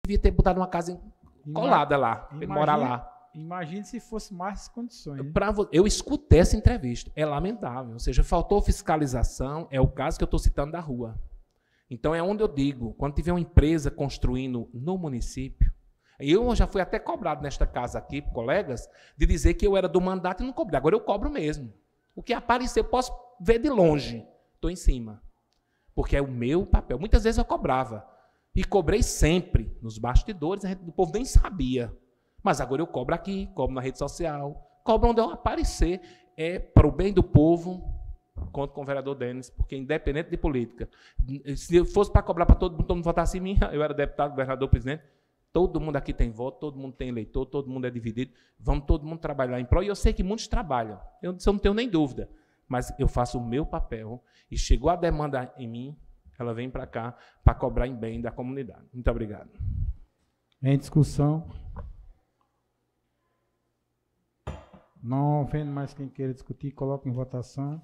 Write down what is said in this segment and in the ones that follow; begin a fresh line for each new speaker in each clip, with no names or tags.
devia ter botado uma casa colada lá, para ele morar lá.
Imagine se fosse mais condições. Né?
Eu escutei essa entrevista. É lamentável. Ou seja, faltou fiscalização. É o caso que eu estou citando da rua. Então, é onde eu digo, quando tiver uma empresa construindo no município, eu já fui até cobrado nesta casa aqui, por colegas, de dizer que eu era do mandato e não cobrei. Agora eu cobro mesmo. O que aparecer, eu posso ver de longe. Estou em cima. Porque é o meu papel. Muitas vezes eu cobrava. E cobrei sempre. Nos bastidores, o povo nem sabia. Mas agora eu cobro aqui, cobro na rede social, cobro onde eu aparecer. É para o bem do povo, conto com o vereador Denis, porque independente de política, se eu fosse para cobrar para todo mundo votasse em mim, eu era deputado, governador, presidente, todo mundo aqui tem voto, todo mundo tem eleitor, todo mundo é dividido, vamos todo mundo trabalhar em prol, e eu sei que muitos trabalham, eu não tenho nem dúvida, mas eu faço o meu papel, e chegou a demanda em mim, ela vem para cá para cobrar em bem da comunidade. Muito obrigado.
Em discussão. Não vendo mais quem queira discutir, coloca em votação.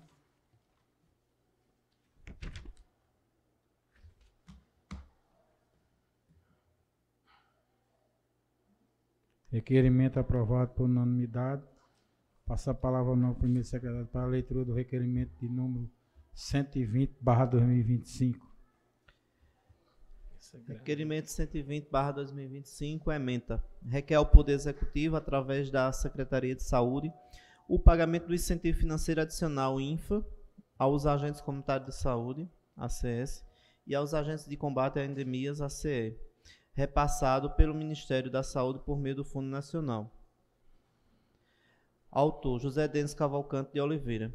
Requerimento aprovado por unanimidade. Passa a palavra ao novo primeiro secretário para a leitura do requerimento de número 120/2025.
Requerimento 120/2025, ementa. Requer ao Poder Executivo, através da Secretaria de Saúde, o pagamento do incentivo financeiro adicional INFA aos agentes comunitários de saúde, ACS, e aos agentes de combate a endemias, ACE, repassado pelo Ministério da Saúde por meio do Fundo Nacional. Autor, José Denis Cavalcante de Oliveira.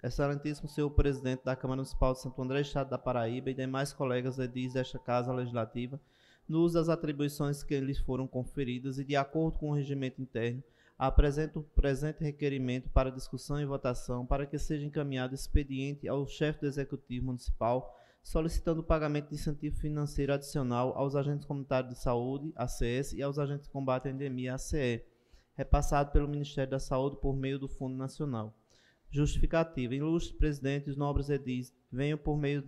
Excelentíssimo senhor presidente da Câmara Municipal de Santo André, Estado da Paraíba, e demais colegas edis desta Casa Legislativa, no uso das atribuições que lhes foram conferidas e de acordo com o regimento interno, apresento o presente requerimento para discussão e votação para que seja encaminhado expediente ao chefe do Executivo Municipal, solicitando o pagamento de incentivo financeiro adicional aos agentes comunitários de saúde, ACS, e aos agentes de combate à endemia, ACE, repassado pelo Ministério da Saúde por meio do Fundo Nacional. Justificativa. Ilustre presidente, os nobres edis, venho por meio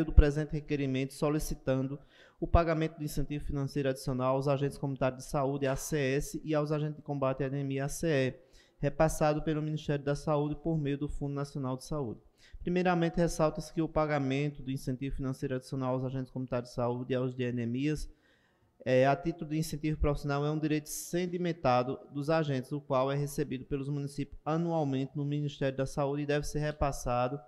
do presente requerimento solicitando o pagamento de incentivo financeiro adicional aos agentes comunitários de saúde, ACS, e aos agentes de combate à anemia, ACE, repassado pelo Ministério da Saúde por meio do Fundo Nacional de Saúde. Primeiramente, ressalta-se que o pagamento do incentivo financeiro adicional aos agentes comunitários de saúde e aos de anemias a título de incentivo profissional é um direito sedimentado dos agentes, o qual é recebido pelos municípios anualmente no Ministério da Saúde e deve ser repassado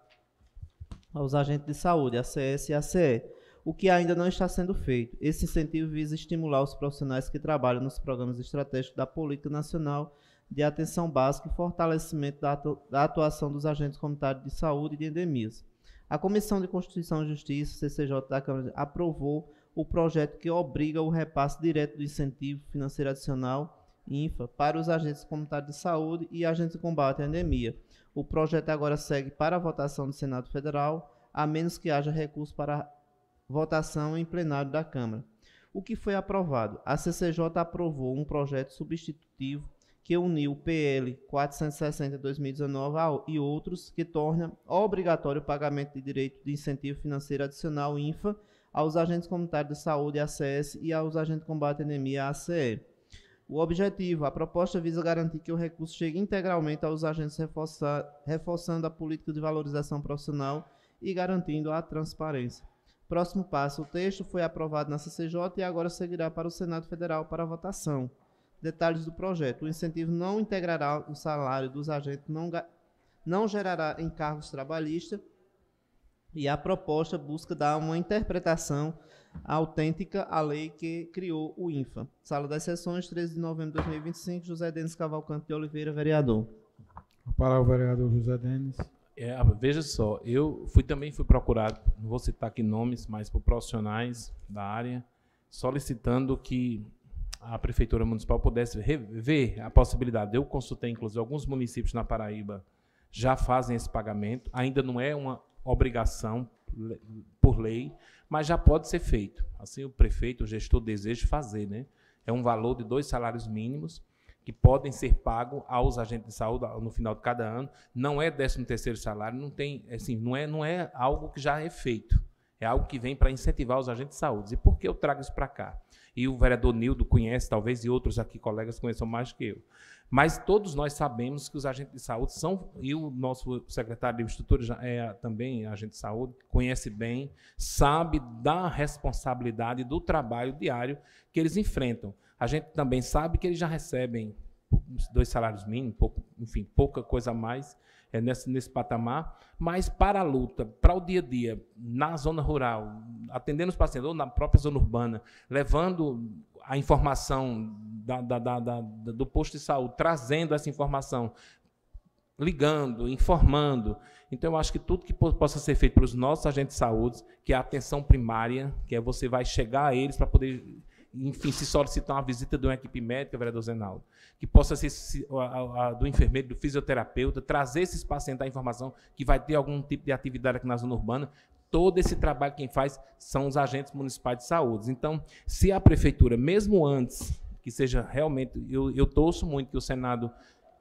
aos agentes de saúde, ACS e ACE, o que ainda não está sendo feito. Esse incentivo visa estimular os profissionais que trabalham nos programas estratégicos da Política Nacional de Atenção Básica e fortalecimento da atuação dos agentes comunitários de saúde e de endemias. A Comissão de Constituição e Justiça, CCJ da Câmara, aprovou o projeto que obriga o repasse direto do incentivo financeiro adicional, INFA, para os agentes comunitários de saúde e agentes de combate à anemia. O projeto agora segue para a votação do Senado Federal, a menos que haja recurso para votação em plenário da Câmara. O que foi aprovado? A CCJ aprovou um projeto substitutivo que uniu o PL 460/2019 e outros, que torna obrigatório o pagamento de direito de incentivo financeiro adicional, INFA, aos agentes comunitários de saúde, ACS, e aos agentes de combate à anemia, ACE. O objetivo, a proposta visa garantir que o recurso chegue integralmente aos agentes, reforçando a política de valorização profissional e garantindo a transparência. Próximo passo, o texto foi aprovado na CCJ e agora seguirá para o Senado Federal para votação. Detalhes do projeto. O incentivo não integrará o salário dos agentes, não gerará encargos trabalhistas, e a proposta busca dar uma interpretação autêntica à lei que criou o INFA. Sala das Sessões, 13 de novembro de 2025, José Denis Cavalcante de Oliveira, vereador.
A palavra ao vereador José Denis.
Veja só, eu também fui procurado, não vou citar aqui nomes, mas por profissionais da área, solicitando que a Prefeitura Municipal pudesse rever a possibilidade. Eu consultei, inclusive, alguns municípios na Paraíba já fazem esse pagamento, ainda não é uma obrigação por lei, mas já pode ser feito. Assim, o prefeito, o gestor deseja fazer, né? É um valor de 2 salários mínimos que podem ser pagos aos agentes de saúde no final de cada ano. Não é 13º salário, não tem, assim, não é algo que já é feito. É algo que vem para incentivar os agentes de saúde. E por que eu trago isso para cá? E o vereador Nildo conhece, talvez, e outros aqui, colegas, conheçam mais que eu. Mas todos nós sabemos que os agentes de saúde são, e o nosso secretário de infraestrutura já é também agente de saúde, conhece bem, sabe da responsabilidade do trabalho diário que eles enfrentam. A gente também sabe que eles já recebem 2 salários mínimos, enfim, pouca coisa a mais nesse patamar, mas para a luta, para o dia a dia, na zona rural, atendendo os pacientes, ou na própria zona urbana, levando a informação do posto de saúde, trazendo essa informação, ligando, informando. Então, eu acho que tudo que possa ser feito pelos nossos agentes de saúde, que é a atenção primária, que é você vai chegar a eles para poder, enfim, se solicitar uma visita de uma equipe médica, vereador Zenaldo, que possa ser do enfermeiro, do fisioterapeuta, trazer esses pacientes a informação que vai ter algum tipo de atividade aqui na zona urbana. Todo esse trabalho quem faz são os agentes municipais de saúde. Então, se a prefeitura, mesmo antes, que seja realmente, eu torço muito que o Senado,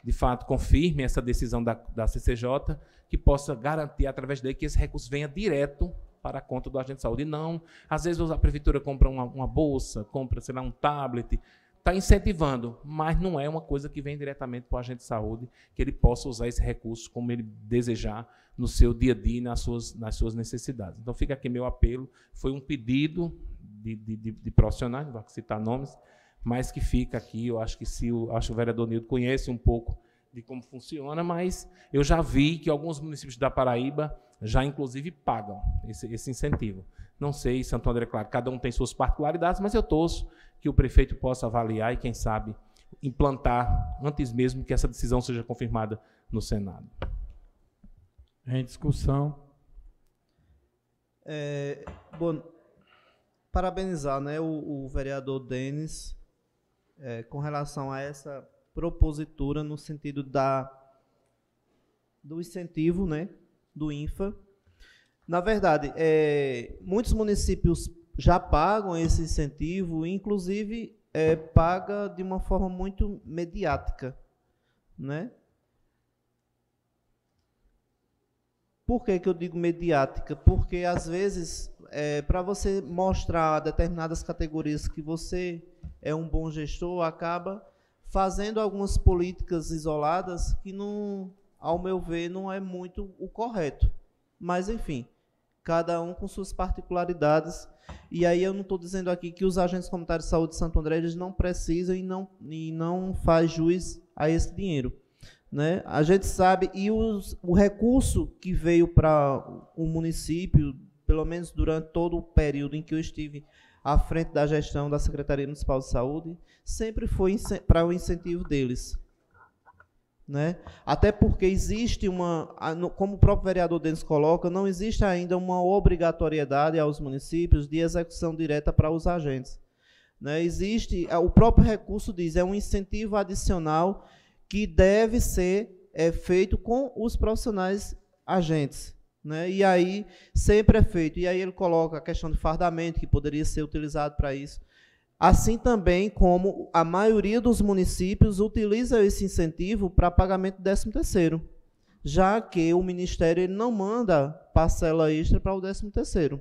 de fato, confirme essa decisão da CCJ, que possa garantir, através dele, que esse recurso venha direto para a conta do agente de saúde. E não, às vezes a prefeitura compra uma bolsa, compra, sei lá, um tablet, está incentivando, mas não é uma coisa que vem diretamente para o agente de saúde, que ele possa usar esse recurso como ele desejar no seu dia a dia, nas suas necessidades. Então, fica aqui meu apelo. Foi um pedido de profissionais, não vou citar nomes, mas que fica aqui. Eu acho que acho que o vereador Nildo conhece um pouco de como funciona, mas eu já vi que alguns municípios da Paraíba já, inclusive, pagam esse incentivo. Não sei, Santo André, claro, cada um tem suas particularidades, mas eu torço que o prefeito possa avaliar e, quem sabe, implantar antes mesmo que essa decisão seja confirmada no Senado.
Em discussão.
Bom, parabenizar, né, o vereador Denis com relação a essa propositura no sentido do incentivo, né, do INFA. Na verdade, muitos municípios já pagam esse incentivo, inclusive paga de uma forma muito mediática, né? Por que eu digo mediática? Porque, às vezes, para você mostrar a determinadas categorias que você é um bom gestor, acaba fazendo algumas políticas isoladas que, não, ao meu ver, não é muito o correto. Mas, enfim, cada um com suas particularidades. E aí eu não estou dizendo aqui que os agentes comunitários de saúde de Santo André eles não precisam e não faz jus a esse dinheiro. Né? A gente sabe, e o recurso que veio para o município, pelo menos durante todo o período em que eu estive à frente da gestão da Secretaria Municipal de Saúde, sempre foi para o incentivo deles. Né? Até porque existe como o próprio vereador Denis coloca, não existe ainda uma obrigatoriedade aos municípios de execução direta para os agentes. Né? Existe, o próprio recurso diz, é um incentivo adicional que deve ser feito com os profissionais agentes. Né? E aí sempre é feito. E aí ele coloca a questão de fardamento, que poderia ser utilizado para isso. Assim também como a maioria dos municípios utiliza esse incentivo para pagamento do 13º, já que o Ministério ele não manda parcela extra para o 13º.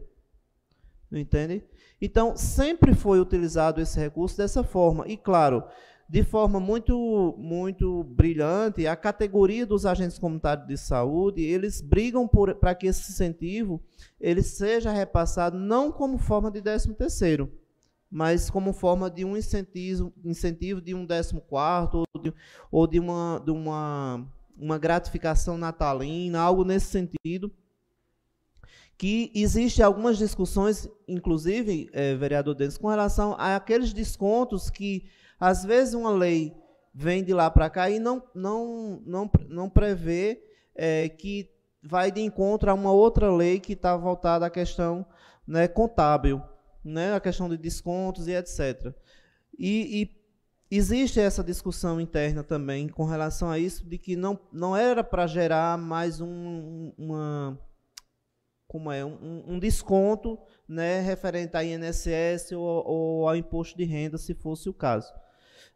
Entende? Então, sempre foi utilizado esse recurso dessa forma. E, claro, de forma muito, muito brilhante, a categoria dos agentes comunitários de saúde, eles brigam para que esse incentivo ele seja repassado não como forma de 13º, mas como forma de um incentivo de um 14º ou de uma gratificação natalina, algo nesse sentido, que existe algumas discussões, inclusive, vereador Denis, com relação a aqueles descontos que, às vezes, uma lei vem de lá para cá e não prevê que vai de encontro a uma outra lei que está voltada à questão, né, contábil, né, a questão de descontos e etc. E existe essa discussão interna também com relação a isso, de que não era para gerar mais um desconto, né, referente a INSS ou ao imposto de renda, se fosse o caso.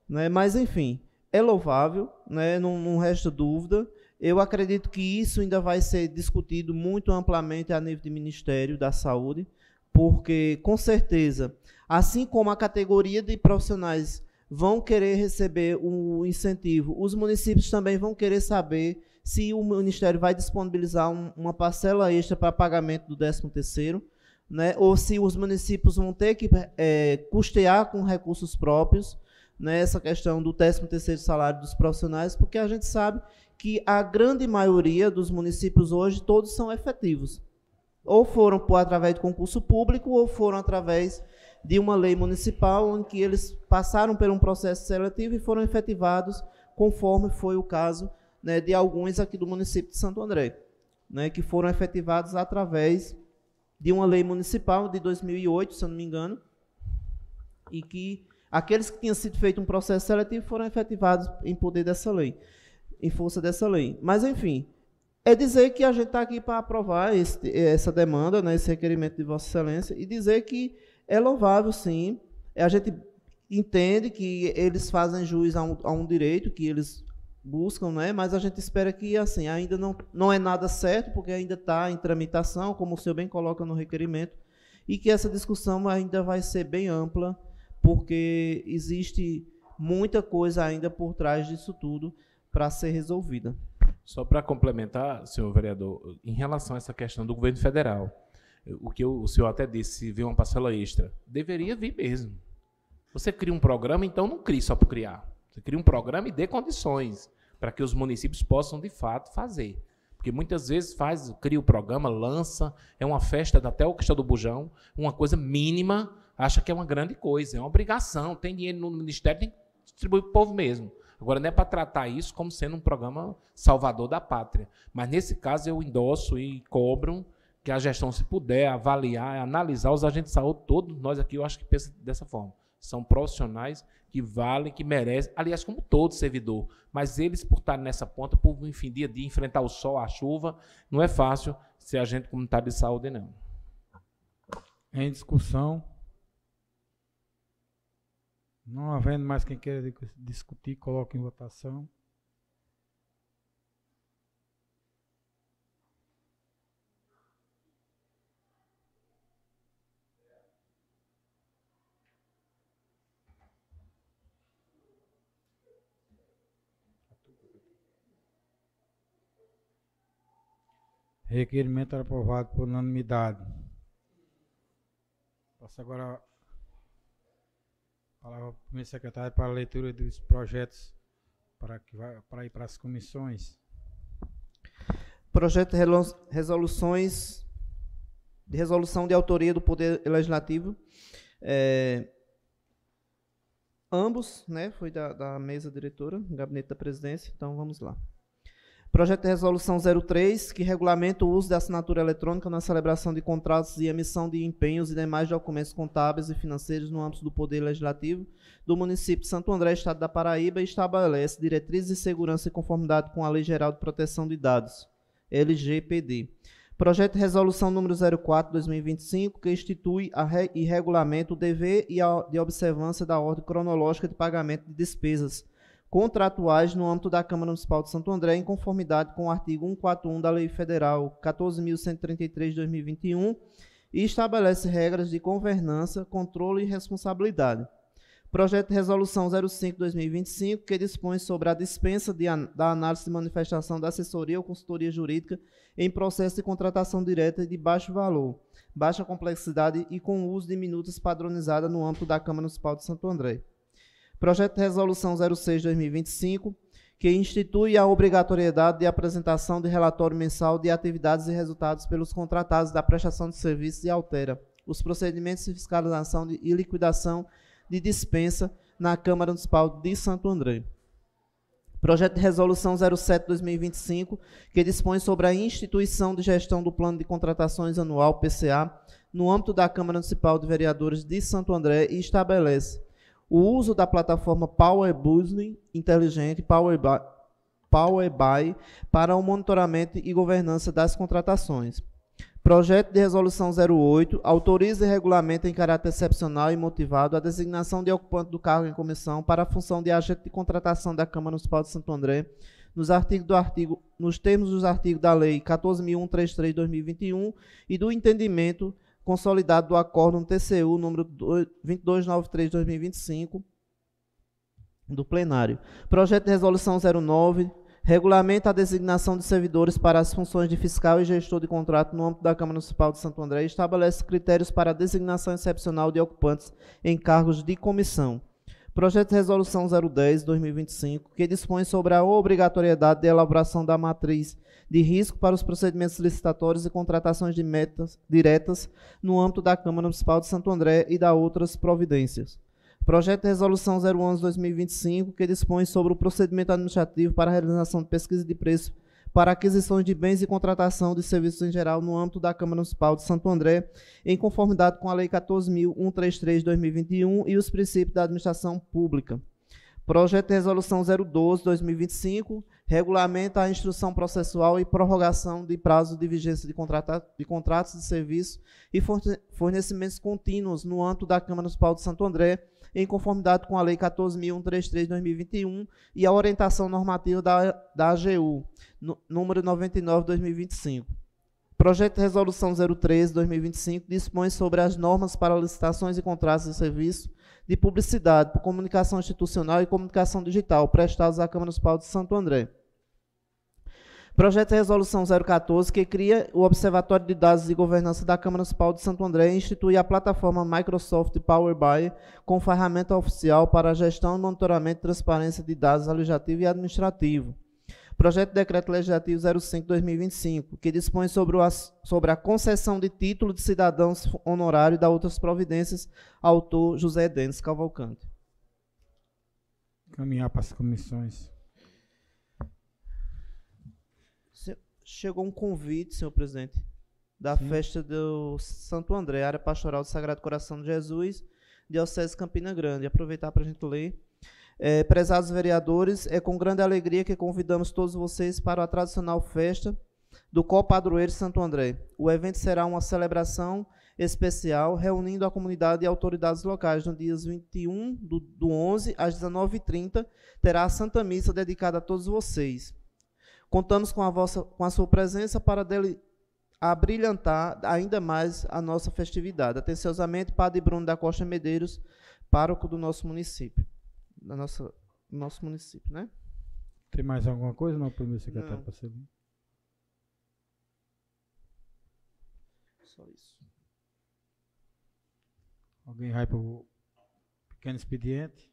Né? Mas, enfim, é louvável, né, não resta dúvida. Eu acredito que isso ainda vai ser discutido muito amplamente a nível de Ministério da Saúde, porque, com certeza, assim como a categoria de profissionais vão querer receber o incentivo, os municípios também vão querer saber se o Ministério vai disponibilizar uma parcela extra para pagamento do 13º, né, ou se os municípios vão ter que custear com recursos próprios, né, essa questão do 13º salário dos profissionais, porque a gente sabe que a grande maioria dos municípios hoje, todos são efetivos. Ou foram através de concurso público, ou foram através de uma lei municipal, onde que eles passaram por um processo seletivo e foram efetivados, conforme foi o caso, né, de alguns aqui do município de Santo André, né, que foram efetivados através de uma lei municipal de 2008, se eu não me engano, e que aqueles que tinham sido feito um processo seletivo foram efetivados em poder dessa lei, em força dessa lei. Mas, enfim, é dizer que a gente está aqui para aprovar essa demanda, né, esse requerimento de Vossa Excelência, e dizer que é louvável, sim. A gente entende que eles fazem jus a um direito que eles buscam, né? Mas a gente espera que, assim, ainda não é nada certo, porque ainda está em tramitação, como o senhor bem coloca no requerimento, e que essa discussão ainda vai ser bem ampla, porque existe muita coisa ainda por trás disso tudo para ser resolvida.
Só para complementar, senhor vereador, em relação a essa questão do governo federal, o que o senhor até disse, se vir uma parcela extra, deveria vir mesmo. Você cria um programa, então não crie só por criar. Você cria um programa e dê condições para que os municípios possam, de fato, fazer. Porque muitas vezes cria o programa, lança, é uma festa, até o questão do bujão, uma coisa mínima, acha que é uma grande coisa, é uma obrigação, tem dinheiro no Ministério, tem que distribuir para o povo mesmo. Agora, não é para tratar isso como sendo um programa salvador da pátria. Mas, nesse caso, eu endosso e cobro que a gestão, se puder, avaliar, analisar os agentes de saúde, todos nós aqui, eu acho que pensam dessa forma. São profissionais que valem, que merecem, aliás, como todo servidor. Mas eles, por estarem nessa ponta, por, enfim, dia a dia, enfrentar o sol, a chuva, não é fácil ser agente comunitário de saúde, não.
Em discussão. Não havendo mais quem queira discutir, coloque em votação. Requerimento aprovado por unanimidade. Passo agora a palavra para o primeiro secretário para a leitura dos projetos para ir para as comissões.
Projeto de resolução de autoria do Poder Legislativo. Ambos, né, foi da mesa diretora, do gabinete da presidência, então vamos lá. Projeto de resolução 03, que regulamenta o uso da assinatura eletrônica na celebração de contratos e emissão de empenhos e demais documentos contábeis e financeiros no âmbito do Poder Legislativo do município de Santo André, Estado da Paraíba, e estabelece diretrizes de segurança e conformidade com a Lei Geral de Proteção de Dados, LGPD. Projeto de resolução número 04/2025, que institui e regulamenta o dever de observância da ordem cronológica de pagamento de despesas contratuais no âmbito da Câmara Municipal de Santo André, em conformidade com o artigo 141 da Lei Federal 14.133 de 2021, e estabelece regras de governança, controle e responsabilidade. Projeto de resolução 05/2025, que dispõe sobre a dispensa da análise de manifestação da assessoria ou consultoria jurídica em processo de contratação direta e de baixo valor, baixa complexidade e com uso de minutas padronizada no âmbito da Câmara Municipal de Santo André. Projeto de resolução 06/2025, que institui a obrigatoriedade de apresentação de relatório mensal de atividades e resultados pelos contratados da prestação de serviços e altera os procedimentos de fiscalização e liquidação de dispensa na Câmara Municipal de Santo André. Projeto de resolução 07/2025, que dispõe sobre a instituição de gestão do Plano de Contratações Anual, PCA, no âmbito da Câmara Municipal de Vereadores de Santo André e estabelece o uso da plataforma Power Budgeting inteligente, Powerby, para o monitoramento e governança das contratações. Projeto de resolução 08, autoriza e regulamenta em caráter excepcional e motivado a designação de ocupante do cargo em comissão para a função de agente de contratação da Câmara Municipal de Santo André, nos termos dos artigos da Lei 14.133/2021 e do entendimento consolidado do Acórdão TCU número 2293/2025 do plenário. Projeto de resolução 09, regulamenta a designação de servidores para as funções de fiscal e gestor de contrato no âmbito da Câmara Municipal de Santo André e estabelece critérios para a designação excepcional de ocupantes em cargos de comissão. Projeto de resolução 010/2025, que dispõe sobre a obrigatoriedade de elaboração da matriz de risco para os procedimentos licitatórios e contratações de metas diretas no âmbito da Câmara Municipal de Santo André e da outras providências. Projeto de resolução 011/2025, que dispõe sobre o procedimento administrativo para a realização de pesquisa de preço para aquisições de bens e contratação de serviços em geral no âmbito da Câmara Municipal de Santo André, em conformidade com a Lei 14.133/2021 e os princípios da administração pública. Projeto de resolução 012/2025, regulamenta a instrução processual e prorrogação de prazo de vigência de contratos de serviço e fornecimentos contínuos no âmbito da Câmara Municipal de Santo André, em conformidade com a Lei 14.133/2021 e a orientação normativa da AGU, número 99/2025. Projeto de resolução 013/2025 dispõe sobre as normas para licitações e contratos de serviço de publicidade, por comunicação institucional e comunicação digital, prestados à Câmara Municipal de Santo André. Projeto de resolução 014, que cria o Observatório de Dados de Governança da Câmara Municipal de Santo André e institui a plataforma Microsoft Power BI como ferramenta oficial para a gestão, monitoramento e transparência de dados legislativo e administrativo. Projeto de Decreto Legislativo 05/2025, que dispõe sobre a concessão de título de cidadãos honorário e da outras providências, autor José Denis Cavalcante.
Caminhar para as comissões.
Chegou um convite, senhor presidente, da festa do Santo André, área pastoral do Sagrado Coração de Jesus, Diocese Campina Grande. Aproveitar para a gente ler. Prezados vereadores, é com grande alegria que convidamos todos vocês para a tradicional festa do Copadroeiro Santo André. O evento será uma celebração especial, reunindo a comunidade e autoridades locais. No dia 21 do 11, às 19h30, terá a Santa Missa dedicada a todos vocês. Contamos com a sua presença para abrilhantar ainda mais a nossa festividade. Atenciosamente, Padre Bruno da Costa Medeiros, pároco do nosso município. Nosso município, né?
Tem mais alguma coisa? Não, primeiro secretário para ser.
Só isso.
Alguém vai para o pequeno expediente?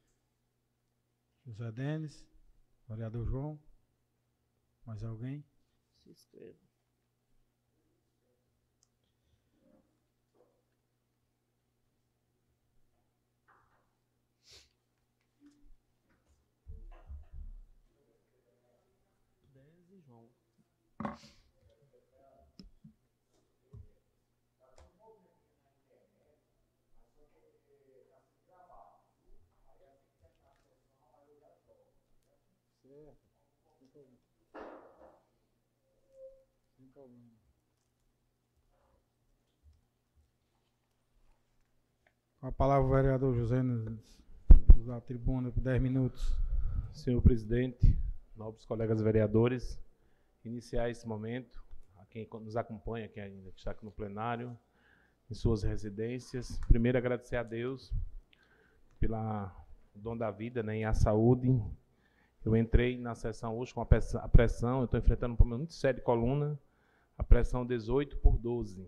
José Denis, vereador João. Mais alguém?
Se inscreva. João.
Com a palavra o vereador José, da tribuna por 10 minutos.
Senhor presidente, nobres colegas vereadores, iniciar esse momento, a quem nos acompanha, quem ainda está aqui no plenário, em suas residências. Primeiro, agradecer a Deus pela dom da vida, né, e a saúde. Eu entrei na sessão hoje com a pressão, eu estou enfrentando um problema muito sério de coluna, a pressão 18/12.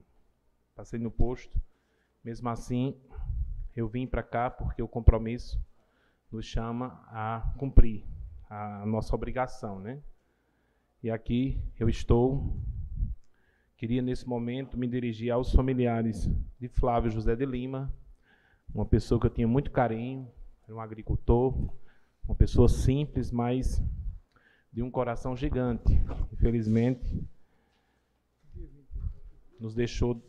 Passei no posto, mesmo assim, eu vim para cá porque o compromisso nos chama a cumprir a nossa obrigação, né? E aqui eu estou, queria nesse momento me dirigir aos familiares de Flávio José de Lima, uma pessoa que eu tinha muito carinho, era um agricultor, uma pessoa simples, mas de um coração gigante. Infelizmente, nos deixou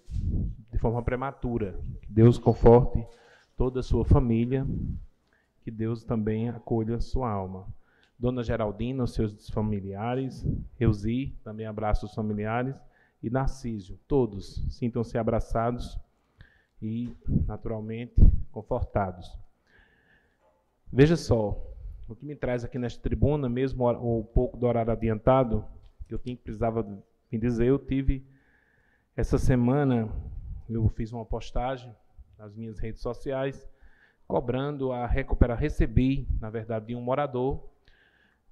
de forma prematura. Que Deus conforte toda a sua família, que Deus também acolha a sua alma. Dona Geraldina, os seus familiares, Euzi, também abraço os familiares, e Narcísio, todos sintam-se abraçados e, naturalmente, confortados. Veja só, o que me traz aqui nesta tribuna, mesmo um pouco do horário adiantado, que eu precisava me dizer, eu tive essa semana eu fiz uma postagem nas minhas redes sociais, cobrando a recebi, na verdade, de um morador,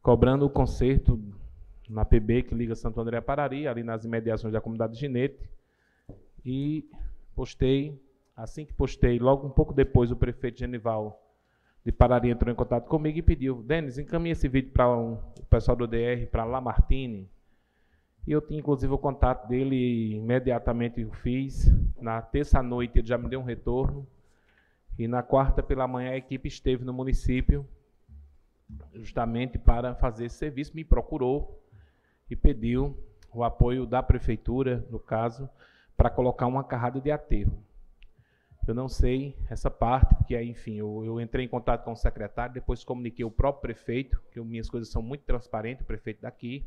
cobrando o conserto na PB, que liga Santo André a Parari, ali nas imediações da comunidade Ginete, e postei, assim que postei, logo um pouco depois, o prefeito Genival de Parari entrou em contato comigo e pediu: Denis, encaminhe esse vídeo para o pessoal do DR, para Lamartine. E eu tinha, inclusive, o contato dele e imediatamente eu fiz. Na terça-noite ele já me deu um retorno. E na quarta pela manhã a equipe esteve no município justamente para fazer esse serviço, me procurou e pediu o apoio da prefeitura, no caso, para colocar uma carrada de aterro. Eu não sei essa parte, porque, enfim, eu entrei em contato com o secretário, depois comuniquei o próprio prefeito, que minhas coisas são muito transparentes, o prefeito daqui,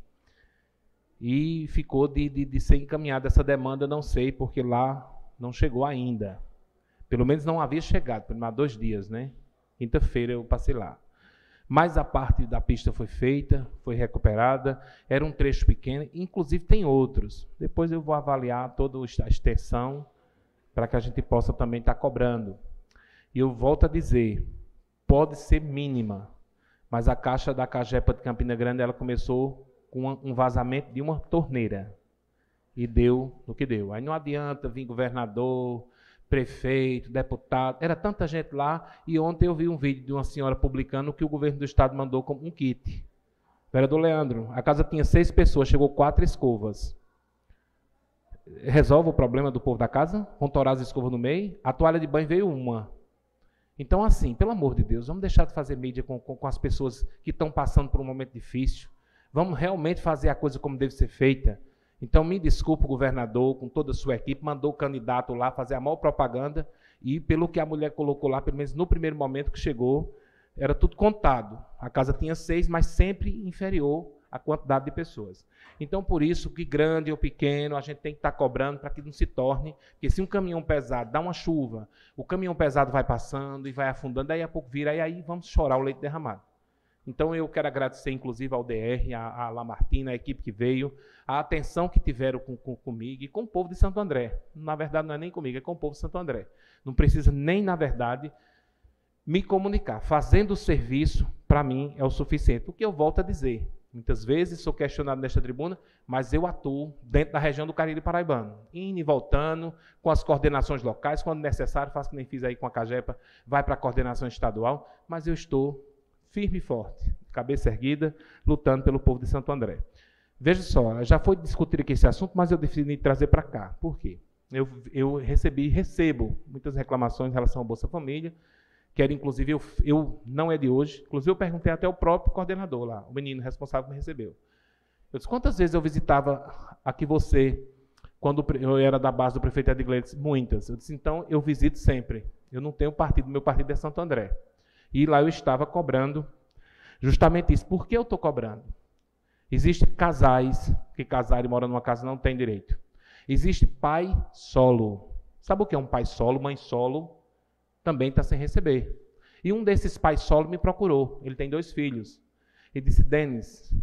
e ficou de ser encaminhada essa demanda, não sei, porque lá não chegou ainda. Pelo menos não havia chegado, pelo menos há 2 dias, né? Quinta-feira eu passei lá. Mas a parte da pista foi feita, foi recuperada, era um trecho pequeno, inclusive tem outros. Depois eu vou avaliar toda a extensão, para que a gente possa também estar cobrando. E eu volto a dizer, pode ser mínima, mas a caixa da Cagepa de Campina Grande, ela começou com um vazamento de uma torneira. E deu no que deu. Aí não adianta vir governador, prefeito, deputado, era tanta gente lá, e ontem eu vi um vídeo de uma senhora publicando que o governo do estado mandou como um kit. Vereador Leandro, a casa tinha 6 pessoas, chegou 4 escovas. Resolve o problema do povo da casa? Vão torar as escovas no meio? A toalha de banho veio uma. Então, assim, pelo amor de Deus, vamos deixar de fazer mídia com as pessoas que estão passando por um momento difícil. Vamos realmente fazer a coisa como deve ser feita. Então, me desculpe, o governador, com toda a sua equipe, mandou o candidato lá fazer a maior propaganda e, pelo que a mulher colocou lá, pelo menos no primeiro momento que chegou, era tudo contado. A casa tinha 6, mas sempre inferior à quantidade de pessoas. Então, por isso, que grande ou pequeno, a gente tem que estar cobrando para que não se torne, porque se um caminhão pesado dá uma chuva, o caminhão pesado vai passando e vai afundando, daí a pouco vira, e aí vamos chorar o leite derramado. Então, eu quero agradecer, inclusive, ao DR, a Lamartine, a equipe que veio, a atenção que tiveram comigo e com o povo de Santo André. Na verdade, não é nem comigo, é com o povo de Santo André. Não precisa nem, na verdade, me comunicar. Fazendo o serviço, para mim, é o suficiente. O que eu volto a dizer, muitas vezes sou questionado nesta tribuna, mas eu atuo dentro da região do Cariri Paraibano, indo e voltando, com as coordenações locais, quando necessário, faço que nem fiz aí com a Cagepa, vai para a coordenação estadual, mas eu estou firme e forte, cabeça erguida, lutando pelo povo de Santo André. Veja só, já foi discutido aqui esse assunto, mas eu decidi trazer para cá. Por quê? Eu recebo muitas reclamações em relação ao Bolsa Família, que era, inclusive, eu não é de hoje, inclusive eu perguntei até ao próprio coordenador lá, o menino responsável me recebeu. Eu disse, quantas vezes eu visitava aqui você, quando eu era da base do prefeito Edgley? Muitas. Eu disse, então, eu visito sempre. Eu não tenho partido, meu partido é Santo André. E lá eu estava cobrando justamente isso. Por que eu estou cobrando? Existem casais que casaram e moram numa casa não tem direito. Existe pai solo. Sabe o que é um pai solo? Mãe solo também está sem receber. E um desses pais solo me procurou. Ele tem 2 filhos. Ele disse, Denis,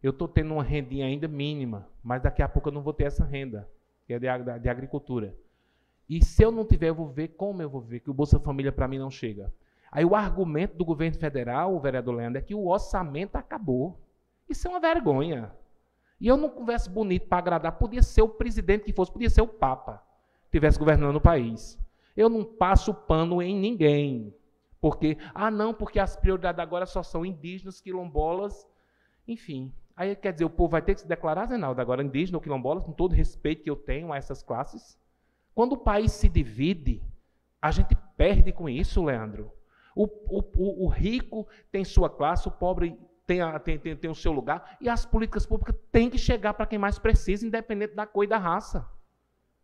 eu estou tendo uma rendinha ainda mínima, mas daqui a pouco eu não vou ter essa renda, que é de agricultura. E se eu não tiver, eu vou ver como eu vou ver, que o Bolsa Família para mim não chega. Aí o argumento do governo federal, o vereador Leandro, é que o orçamento acabou. Isso é uma vergonha. E eu não converso bonito para agradar. Podia ser o presidente que fosse, podia ser o Papa, que estivesse governando o país. Eu não passo pano em ninguém. Porque, não, porque as prioridades agora só são indígenas, quilombolas, enfim. Aí quer dizer, o povo vai ter que se declarar, Zenaldo, agora indígena ou quilombolas, com todo o respeito que eu tenho a essas classes. Quando o país se divide, a gente perde com isso, Leandro. O rico tem sua classe, o pobre tem o seu lugar, e as políticas públicas têm que chegar para quem mais precisa, independente da cor e da raça.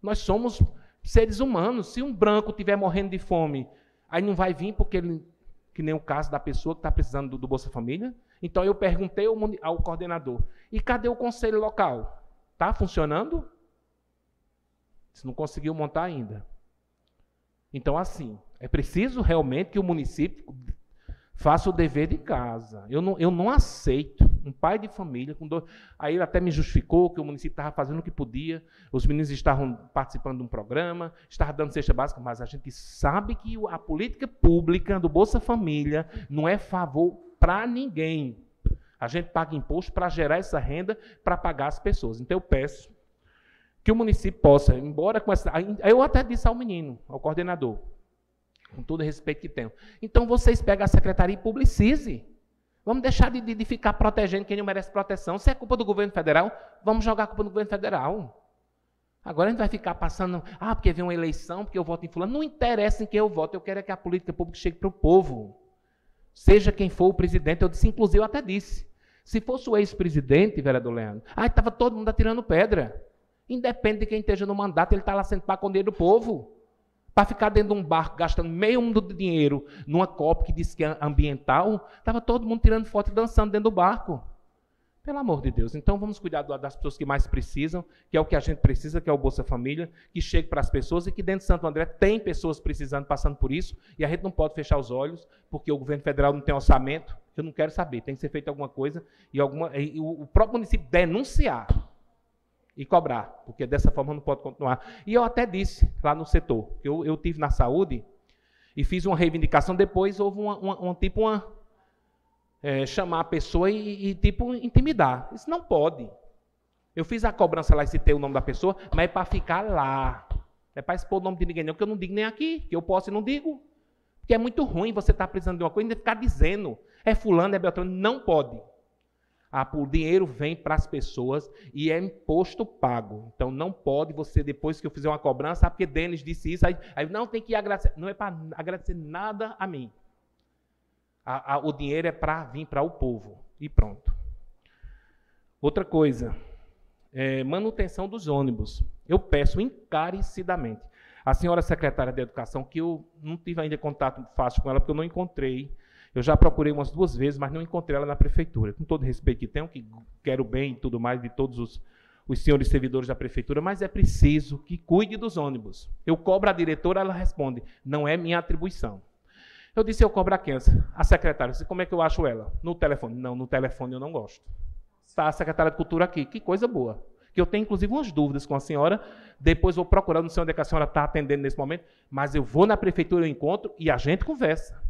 Nós somos seres humanos. Se um branco estiver morrendo de fome, aí não vai vir, porque ele, que nem o caso da pessoa que está precisando do Bolsa Família. Então eu perguntei ao coordenador, e cadê o conselho local? Está funcionando? Se não conseguiu montar ainda. Então, assim, é preciso realmente que o município faça o dever de casa. Eu não aceito um pai de família, aí ele até me justificou que o município estava fazendo o que podia, os meninos estavam participando de um programa, estavam dando cesta básica, mas a gente sabe que a política pública do Bolsa Família não é favor para ninguém. A gente paga imposto para gerar essa renda, para pagar as pessoas. Então eu peço que o município possa, embora com essa... Eu até disse ao menino, ao coordenador, com todo o respeito que tenho. Então vocês pegam a secretaria e publicize. Vamos deixar de ficar protegendo quem não merece proteção. Se é culpa do governo federal, vamos jogar a culpa no governo federal. Agora a gente vai ficar passando, porque vem uma eleição, porque eu voto em fulano. Não interessa em quem eu voto, eu quero é que a política pública chegue para o povo. Seja quem for o presidente, eu disse, inclusive eu até disse, se fosse o ex-presidente, vereador Leandro, estava todo mundo atirando pedra. Independe de quem esteja no mandato, ele está lá sendo pago com o dinheiro do povo. Para ficar dentro de um barco gastando meio mundo de dinheiro numa COP que disse que é ambiental, estava todo mundo tirando foto e dançando dentro do barco. Pelo amor de Deus. Então vamos cuidar das pessoas que mais precisam, que é o que a gente precisa, que é o Bolsa Família, que chegue para as pessoas e que dentro de Santo André tem pessoas precisando, passando por isso, e a gente não pode fechar os olhos, porque o governo federal não tem orçamento, eu não quero saber, tem que ser feita alguma coisa, e o próprio município denunciar e cobrar, porque dessa forma não pode continuar. E eu até disse lá no setor, eu tive na saúde e fiz uma reivindicação, depois houve chamar a pessoa e intimidar. Isso não pode. Eu fiz a cobrança lá e citei o nome da pessoa, mas é para ficar lá. Não é para expor o nome de ninguém, não, que eu não digo nem aqui, que eu posso e não digo. Porque é muito ruim você estar precisando de uma coisa e ainda ficar dizendo, é fulano, é beltrano. Não pode. O dinheiro vem para as pessoas e é imposto pago. Então, não pode você, depois que eu fizer uma cobrança, porque Denis disse isso, aí não tem que agradecer. Não é para agradecer nada a mim. O dinheiro é para vir para o povo. E pronto. Outra coisa, manutenção dos ônibus. Eu peço encarecidamente. A senhora secretária de Educação, que eu não tive ainda contato fácil com ela, porque eu não encontrei. Eu já procurei umas 2 vezes, mas não encontrei ela na prefeitura. Com todo o respeito que tenho, que quero bem e tudo mais de todos os senhores servidores da prefeitura, mas é preciso que cuide dos ônibus. Eu cobro a diretora, ela responde, não é minha atribuição. Eu disse, eu cobro a quem? A secretária. Eu disse, como é que eu acho ela? No telefone. Não, no telefone eu não gosto. Está a secretária de Cultura aqui. Que coisa boa. Que eu tenho, inclusive, umas dúvidas com a senhora. Depois vou procurar, não sei onde é que a senhora está atendendo nesse momento, mas eu vou na prefeitura, eu encontro e a gente conversa.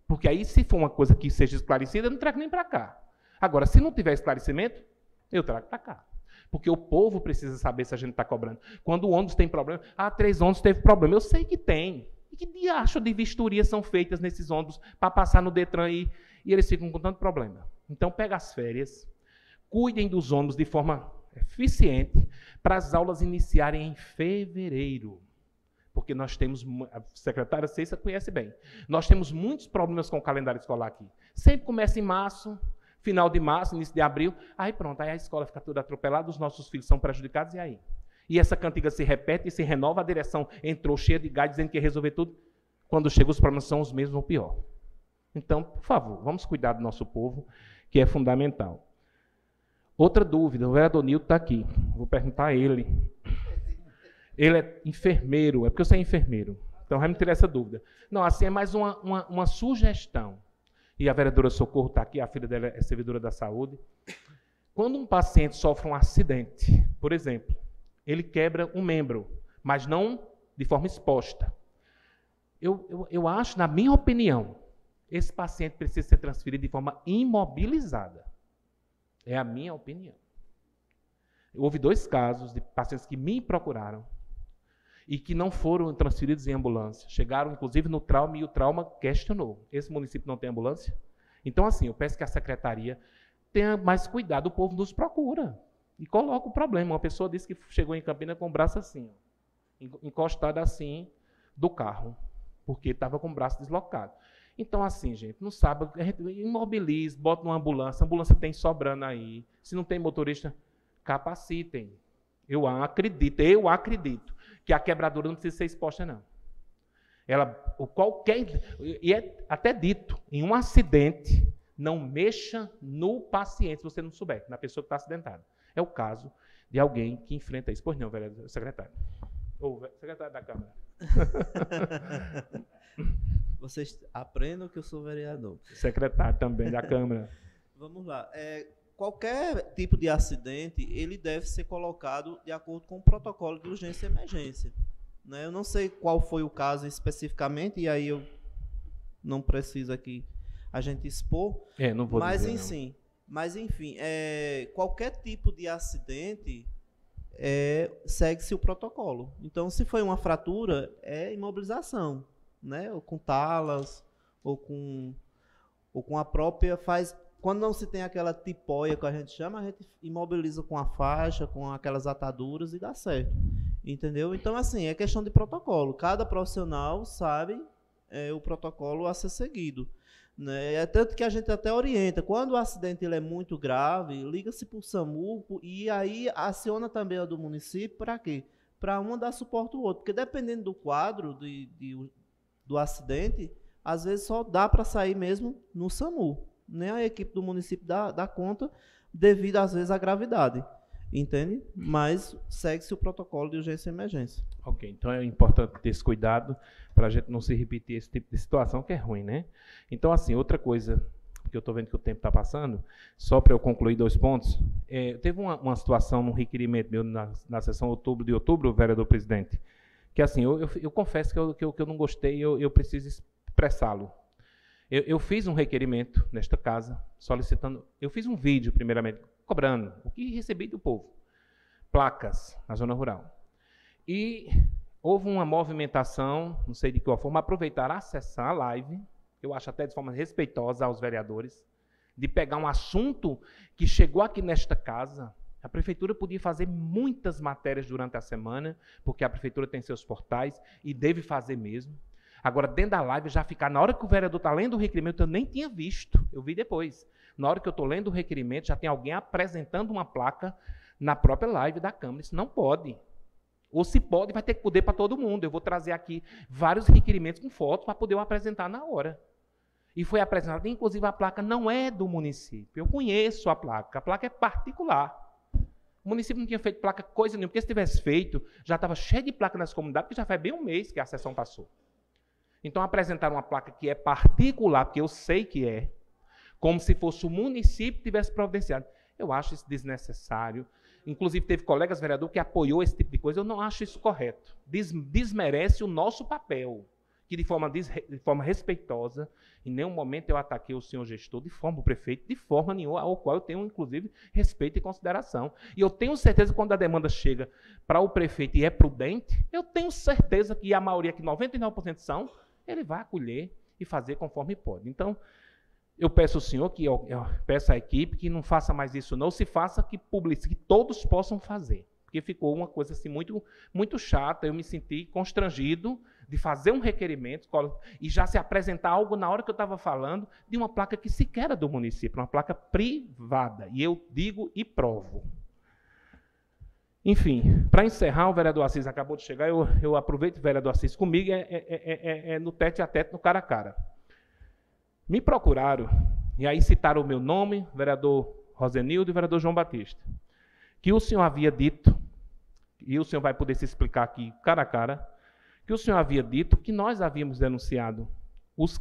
Porque aí, se for uma coisa que seja esclarecida, eu não trago nem para cá. Agora, se não tiver esclarecimento, eu trago para cá. Porque o povo precisa saber se a gente está cobrando. Quando o ônibus tem problema, 3 ônibus teve problema. Eu sei que tem. E que diacho de vistorias são feitas nesses ônibus para passar no Detran e eles ficam com tanto problema. Então, pega as férias, cuidem dos ônibus de forma eficiente para as aulas iniciarem em fevereiro. Porque nós temos, a secretária Cissa conhece bem, nós temos muitos problemas com o calendário escolar aqui. Sempre começa em março, final de março, início de abril, aí pronto, aí a escola fica toda atropelada, os nossos filhos são prejudicados, e aí? E essa cantiga se repete e se renova, a direção entrou cheia de gás, dizendo que ia resolver tudo. Quando chega, os problemas são os mesmos ou pior. Então, por favor, vamos cuidar do nosso povo, que é fundamental. Outra dúvida, o vereador Nilton está aqui, vou perguntar a ele. Ele é enfermeiro, é porque eu sou enfermeiro, então vai me tirar essa dúvida. Não, assim é mais uma sugestão. E a vereadora Socorro está aqui, a filha dela é servidora da saúde. Quando um paciente sofre um acidente, por exemplo, ele quebra um membro, mas não de forma exposta. Eu acho, na minha opinião, esse paciente precisa ser transferido de forma imobilizada. É a minha opinião. Houve 2 casos de pacientes que me procuraram e que não foram transferidos em ambulância. Chegaram, inclusive, no trauma e o trauma questionou. Esse município não tem ambulância? Então, assim, eu peço que a secretaria tenha mais cuidado. O povo nos procura e coloca o problema. Uma pessoa disse que chegou em Campina com o braço assim, encostado assim do carro, porque estava com o braço deslocado. Então, assim, gente, não sabe, a gente imobiliza, bota numa ambulância, a ambulância tem sobrando aí. Se não tem motorista, capacitem. Eu acredito que a quebradura não precisa ser exposta, não. E é até dito, em um acidente, não mexa no paciente, se você não souber, na pessoa que está acidentada. É o caso de alguém que enfrenta isso. Pois não, vereador, secretário. Ou secretário da Câmara.
Vocês aprendam que eu sou vereador.
Secretário também da Câmara.
Vamos lá. qualquer tipo de acidente, ele deve ser colocado de acordo com o protocolo de urgência e emergência. Né? Eu não sei qual foi o caso especificamente, e aí eu não preciso aqui a gente expor,
Não vou dizer,
mas enfim, qualquer tipo de acidente segue-se o protocolo. Então, se foi uma fratura, é imobilização, né? Ou com talas, ou com a própria quando não se tem aquela tipóia que a gente chama, a gente imobiliza com a faixa, com aquelas ataduras e dá certo. Entendeu? Então, assim, é questão de protocolo. Cada profissional sabe o protocolo a ser seguido. Né? É tanto que a gente até orienta. Quando o acidente ele é muito grave, liga-se para o SAMU e aí aciona também a do município para quê? Para uma dar suporte ao outro. Porque dependendo do quadro do acidente, às vezes só dá para sair mesmo no SAMU. Nem a equipe do município dá conta devido, às vezes, à gravidade. Entende? Mas segue-se o protocolo de urgência e emergência.
Ok, então é importante ter esse cuidado para a gente não se repetir esse tipo de situação que é ruim, né? Então, assim, outra coisa, porque eu estou vendo que o tempo está passando, só para eu concluir 2 pontos, teve uma situação num requerimento meu na sessão de outubro, vereador presidente, que assim, eu confesso que eu não gostei, eu preciso expressá-lo. Eu fiz um requerimento nesta casa, solicitando, eu fiz um vídeo, primeiramente, cobrando o que recebi do povo, placas na zona rural. E houve uma movimentação, não sei de qual forma, aproveitar, acessar a live, eu acho até de forma respeitosa aos vereadores, de pegar um assunto que chegou aqui nesta casa. A prefeitura podia fazer muitas matérias durante a semana, porque a prefeitura tem seus portais e deve fazer mesmo. Agora, dentro da live, já ficar, na hora que o vereador está lendo o requerimento, eu nem tinha visto, eu vi depois. Na hora que eu estou lendo o requerimento, já tem alguém apresentando uma placa na própria live da Câmara. Isso não pode. Ou se pode, vai ter que poder para todo mundo. Eu vou trazer aqui vários requerimentos com fotos para poder eu apresentar na hora. E foi apresentado, inclusive a placa não é do município. Eu conheço a placa é particular. O município não tinha feito placa coisa nenhuma, porque se tivesse feito, já estava cheio de placa nas comunidades, porque já faz bem um mês que a sessão passou. Então, apresentaram uma placa que é particular, porque eu sei que é, como se fosse o município que tivesse providenciado. Eu acho isso desnecessário. Inclusive, teve colegas vereadores que apoiou esse tipo de coisa. Eu não acho isso correto. Desmerece o nosso papel, que de forma respeitosa, em nenhum momento eu ataquei o senhor gestor, de forma o prefeito, de forma nenhuma, ao qual eu tenho, inclusive, respeito e consideração. E eu tenho certeza que quando a demanda chega para o prefeito e é prudente, eu tenho certeza que a maioria, que 99% são, ele vai acolher e fazer conforme pode. Então, eu peço ao senhor, eu peço à equipe que não faça mais isso não, se faça que publique, que todos possam fazer. Porque ficou uma coisa assim muito, muito chata, eu me senti constrangido de fazer um requerimento e já se apresentar algo na hora que eu estava falando de uma placa que sequer era do município, uma placa privada. E eu digo e provo. Enfim, para encerrar, o vereador Assis acabou de chegar, eu aproveito o vereador Assis comigo, no tete a tete, no cara a cara. Me procuraram, e aí citaram o meu nome, vereador Rosenildo e vereador João Batista, que o senhor havia dito, e o senhor vai poder se explicar aqui cara a cara, que o senhor havia dito que nós havíamos denunciado os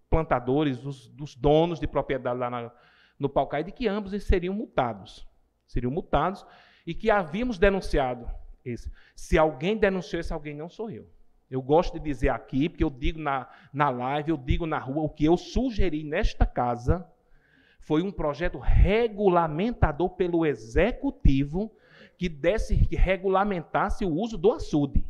plantadores, dos donos de propriedade lá no Paucaí, de que ambos seriam multados. Seriam multados, e que havíamos denunciado esse. Se alguém denunciou, esse alguém não sou eu. Eu gosto de dizer aqui, porque eu digo na live, eu digo na rua, o que eu sugeri nesta casa foi um projeto regulamentador pelo Executivo que regulamentasse o uso do açude.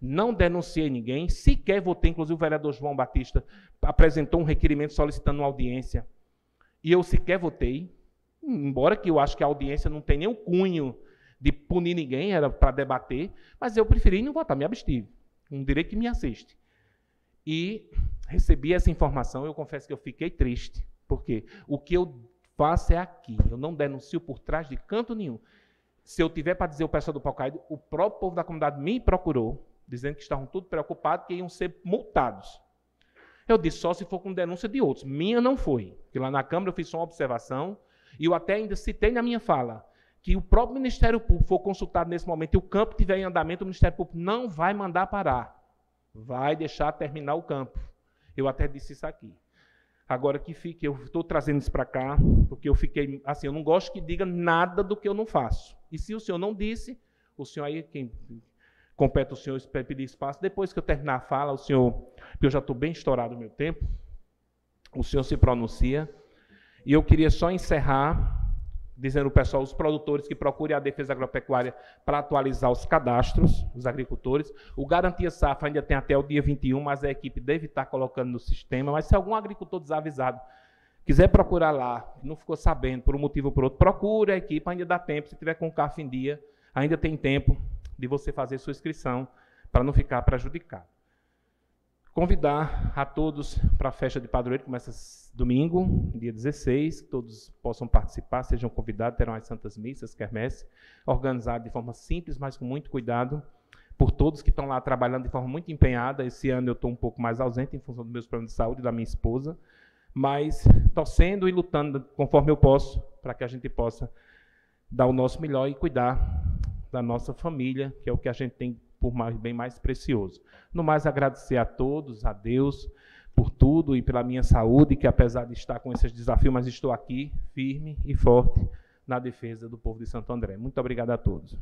Não denunciei ninguém, sequer votei, inclusive o vereador João Batista apresentou um requerimento solicitando uma audiência, e eu sequer votei, embora que eu acho que a audiência não tem nem o cunho de punir ninguém, era para debater, mas eu preferi não votar, me abstive. Um direito que me assiste. E recebi essa informação, eu confesso que eu fiquei triste, porque o que eu faço é aqui, eu não denuncio por trás de canto nenhum. Se eu tiver para dizer o pessoal do Paucaí, o próprio povo da comunidade me procurou, dizendo que estavam tudo preocupados, que iam ser multados. Eu disse, só se for com denúncia de outros. Minha não foi, porque lá na Câmara eu fiz só uma observação, e eu até ainda citei na minha fala, que o próprio Ministério Público for consultado nesse momento e o campo estiver em andamento, o Ministério Público não vai mandar parar. Vai deixar terminar o campo. Eu até disse isso aqui. Agora que fique, eu estou trazendo isso para cá, porque eu fiquei, assim, eu não gosto que diga nada do que eu não faço. E se o senhor não disse, o senhor aí, quem compete o senhor pedir espaço, depois que eu terminar a fala, o senhor, porque eu já estou bem estourado no meu tempo, o senhor se pronuncia. E eu queria só encerrar dizendo ao pessoal, os produtores que procurem a Defesa Agropecuária para atualizar os cadastros dos agricultores. O Garantia Safra ainda tem até o dia 21, mas a equipe deve estar colocando no sistema. Mas se algum agricultor desavisado quiser procurar lá, não ficou sabendo por um motivo ou por outro, procure a equipe, ainda dá tempo. Se tiver com o CAF em dia, ainda tem tempo de você fazer sua inscrição para não ficar prejudicado. Convidar a todos para a festa de padroeiro, que começa domingo, dia 16, que todos possam participar, sejam convidados, terão as Santas Missas, quermesse, organizado de forma simples, mas com muito cuidado, por todos que estão lá trabalhando de forma muito empenhada. Esse ano eu estou um pouco mais ausente em função dos meus problemas de saúde e da minha esposa, mas torcendo e lutando conforme eu posso, para que a gente possa dar o nosso melhor e cuidar da nossa família, que é o que a gente tem por bem mais precioso. No mais, agradecer a todos, a Deus, por tudo e pela minha saúde, que apesar de estar com esses desafios, mas estou aqui firme e forte na defesa do povo de Santo André. Muito obrigado a todos.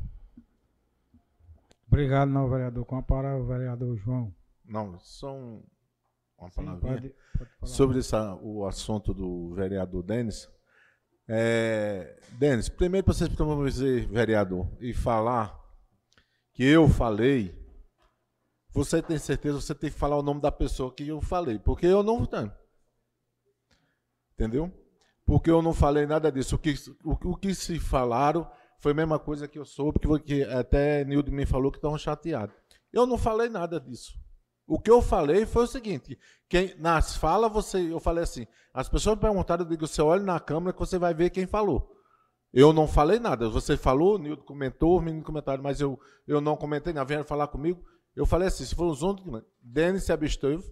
Obrigado, não, vereador. Com a palavra, o vereador João.
Não, só uma
Sim,
palavrinha.
pode falar.
Sobre o assunto do vereador Denis. Denis, primeiro para vocês precisam dizer, vereador, e falar que eu falei, você tem certeza, você tem que falar o nome da pessoa que eu falei, porque eu não tenho. Entendeu? Porque eu não falei nada disso. O que se falaram foi a mesma coisa que eu soube, que até Nildo me falou que estavam chateados. Eu não falei nada disso. O que eu falei foi o seguinte, nas falas, eu falei assim, as pessoas perguntaram, eu digo, você olha na câmera que você vai ver quem falou. Eu não falei nada. Você falou, o Nildo comentou, os meninos comentaram, mas eu não comentei nada. Vieram falar comigo. Eu falei assim, se for os outros, Denis se absteve,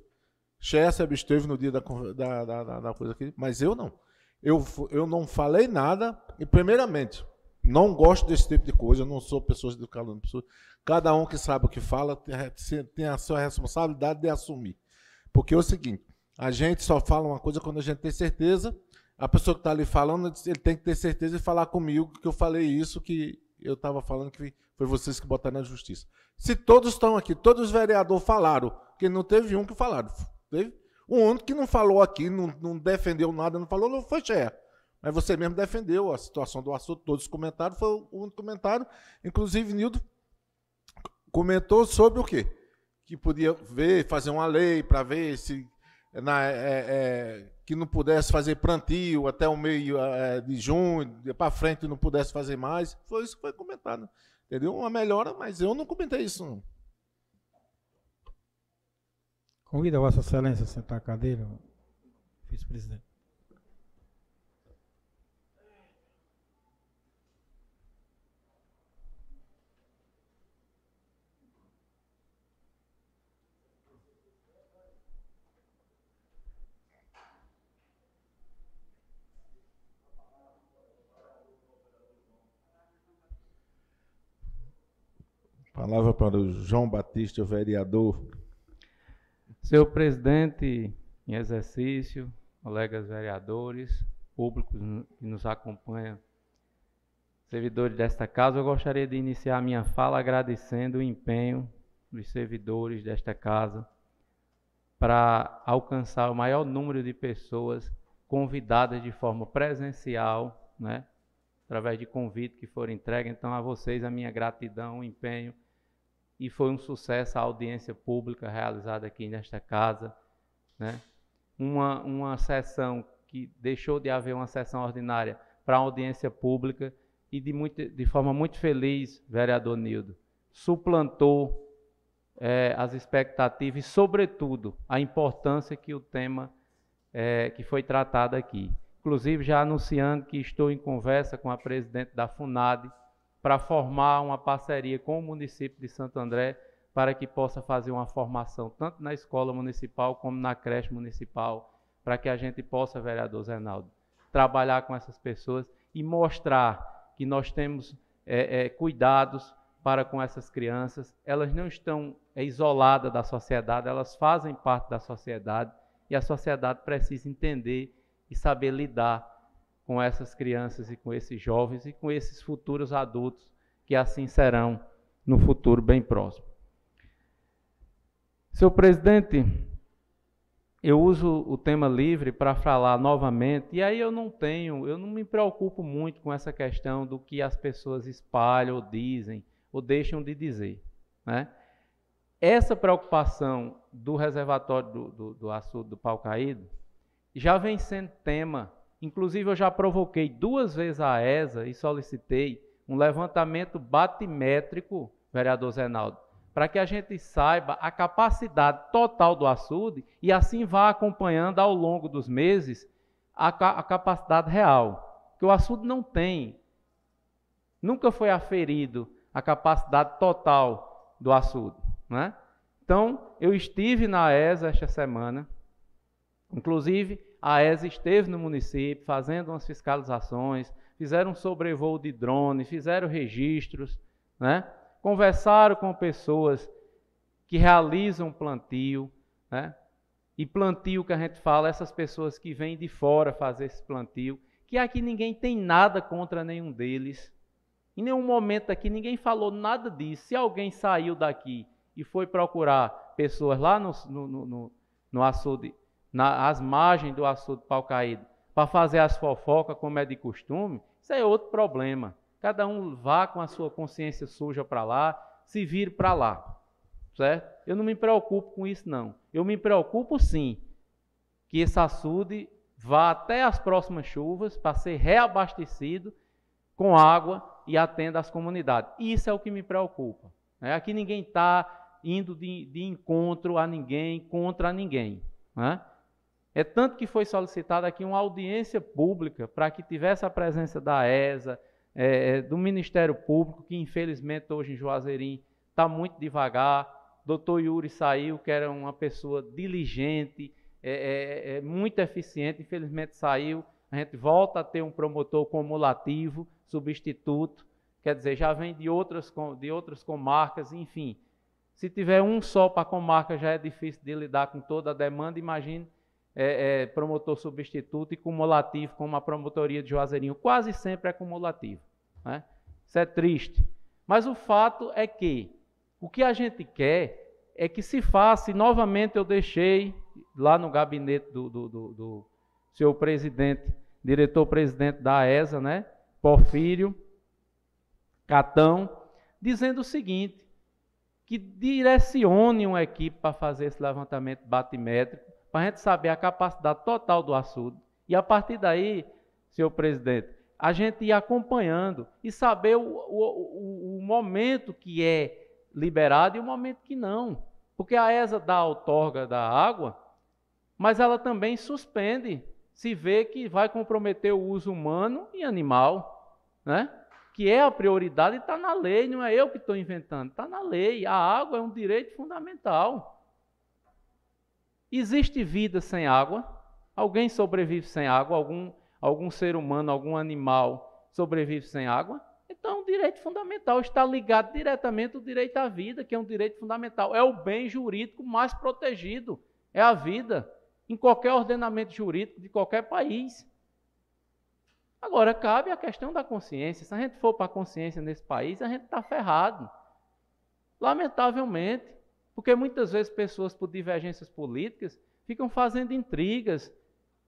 Cher se absteve no dia da coisa aqui, mas eu não. Eu não falei nada e, primeiramente, não gosto desse tipo de coisa, eu não sou pessoa de calúnia. Cada um que sabe o que fala tem a sua responsabilidade de assumir. Porque é o seguinte, a gente só fala uma coisa quando a gente tem certeza. A pessoa que está ali falando, ele tem que ter certeza de falar comigo que eu falei isso, que eu estava falando que foi vocês que botaram na justiça. Se todos estão aqui, todos os vereadores falaram, porque não teve um que falaram. Teve um único que não falou aqui, não defendeu nada, não falou, não foi Cher. Mas você mesmo defendeu a situação do assunto, todos os comentários, foi o único comentário. Inclusive, Nildo comentou sobre o quê? Que podia fazer uma lei para ver se... que não pudesse fazer plantio até o meio de junho, para frente não pudesse fazer mais. Foi isso que foi comentado. Entendeu? Uma melhora, mas eu não comentei isso, não.
Convido a Vossa Excelência a sentar a cadeira, vice-presidente.
Palavra para o João Batista, o vereador.
Senhor presidente em exercício, colegas vereadores, públicos que nos acompanham, servidores desta casa, eu gostaria de iniciar a minha fala agradecendo o empenho dos servidores desta casa para alcançar o maior número de pessoas convidadas de forma presencial, né? Através de convite que foram entregues. Então, a vocês a minha gratidão, o empenho. E foi um sucesso a audiência pública realizada aqui nesta casa, né? Uma sessão que deixou de haver uma sessão ordinária para audiência pública e de forma muito feliz, vereador Nildo, suplantou as expectativas e, sobretudo, a importância que o tema que foi tratado aqui. Inclusive, já anunciando que estou em conversa com a presidente da FUNAD para formar uma parceria com o município de Santo André para que possa fazer uma formação tanto na escola municipal como na creche municipal, para que a gente possa, vereador Zenaldo, trabalhar com essas pessoas e mostrar que nós temos cuidados para com essas crianças. Elas não estão isoladas da sociedade, elas fazem parte da sociedade. e a sociedade precisa entender e saber lidar com essas crianças e com esses jovens e com esses futuros adultos que assim serão no futuro bem próximo. Senhor presidente, eu uso o tema livre para falar novamente, e aí eu não me preocupo muito com essa questão do que as pessoas espalham ou dizem, ou deixam de dizer, né? Essa preocupação do reservatório do açude do Pau Caído já vem sendo tema. Inclusive, eu já provoquei 2 vezes a ESA e solicitei um levantamento batimétrico, vereador Zenaldo, para que a gente saiba a capacidade total do açude e assim vá acompanhando ao longo dos meses a capacidade real. Porque o açude não tem, nunca foi aferido a capacidade total do açude, né? Então, eu estive na ESA esta semana, inclusive a ESA esteve no município fazendo umas fiscalizações, fizeram um sobrevoo de drone, fizeram registros, né? Conversaram com pessoas que realizam plantio, né? E plantio que a gente fala, essas pessoas que vêm de fora fazer esse plantio, que aqui ninguém tem nada contra nenhum deles. Em nenhum momento aqui ninguém falou nada disso. Se alguém saiu daqui e foi procurar pessoas lá no açude, às margens do açude Pau Caído, para fazer as fofocas, como é de costume, isso é outro problema. Cada um vá com a sua consciência suja para lá, se vire para lá, certo? Eu não me preocupo com isso, não. Eu me preocupo, sim, que esse açude vá até as próximas chuvas para ser reabastecido com água e atenda às comunidades. Isso é o que me preocupa, né? Aqui ninguém está indo de encontro a ninguém, contra ninguém, né? É tanto que foi solicitada aqui uma audiência pública para que tivesse a presença da ESA, do Ministério Público, que infelizmente hoje em Juazeirinho está muito devagar. Dr. Yuri saiu, que era uma pessoa diligente, muito eficiente, infelizmente saiu. A gente volta a ter um promotor cumulativo, substituto, quer dizer, já vem de outras comarcas, enfim. Se tiver um só para a comarca já é difícil de lidar com toda a demanda, imagine promotor substituto e cumulativo, como a promotoria de Juazeirinho, quase sempre é cumulativo, né? Isso é triste. Mas o fato é que o que a gente quer é que se faça, e novamente eu deixei lá no gabinete do senhor presidente, diretor-presidente da ESA, né, Porfírio Catão, dizendo o seguinte, que direcione uma equipe para fazer esse levantamento batimétrico, para a gente saber a capacidade total do açude. E a partir daí, senhor presidente, a gente ir acompanhando e saber o momento que é liberado e o momento que não. Porque a ESA dá a outorga da água, mas ela também suspende se vê que vai comprometer o uso humano e animal, né? Que é a prioridade e está na lei, não é eu que estou inventando, está na lei. A água é um direito fundamental. Existe vida sem água? Alguém sobrevive sem água? Algum ser humano, algum animal sobrevive sem água? Então, é um direito fundamental. Está ligado diretamente ao direito à vida, que é um direito fundamental. É o bem jurídico mais protegido. É a vida, em qualquer ordenamento jurídico de qualquer país. Agora, cabe a questão da consciência. Se a gente for para a consciência nesse país, a gente está ferrado. Lamentavelmente. Porque muitas vezes pessoas, por divergências políticas, ficam fazendo intrigas,